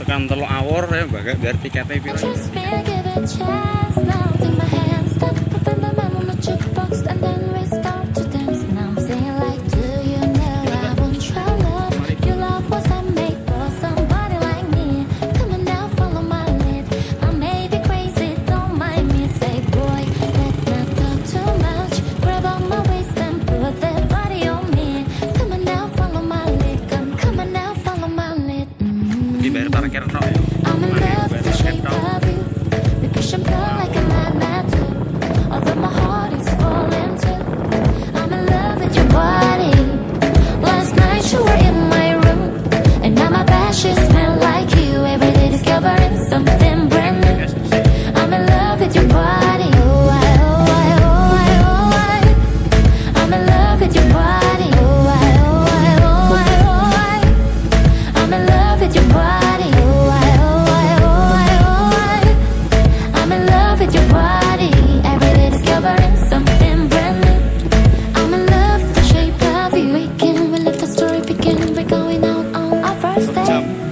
tekan Teluk Awur ya Mbak, biar tiketnya piro. Trust me, give it a chance. Now take my hand, stop, put my mom on the jukebox, and then we start to dance. Now I'm singing like, do you know I want your love? Your love was handmade for somebody like me. Come on now, follow my lead. I may be crazy, don't mind me. Say, boy, let's not talk too much. Grab on my waist and put that body on me. Come on now, follow my lead. Come on now, follow my lead. Dibayar parkir tok ya. I'm in love with the shape of you. The cushion pure like a magnet too. Although my heart is falling too. I'm in love with your body. Last night you were in my room, and now my bed sheets smell like you. Every day discovering something brand new. I'm in love with your body. Oh I, oh I, oh I, oh I. I'm in love with your body. Oh I, oh I, oh I, oh I. I'm in love with your body. Oh I, oh I, oh I, oh I. I'm in love with your body. Every day discovering something brand new. I'm in love with the shape of you. We live the story begin. We're going out on our first date.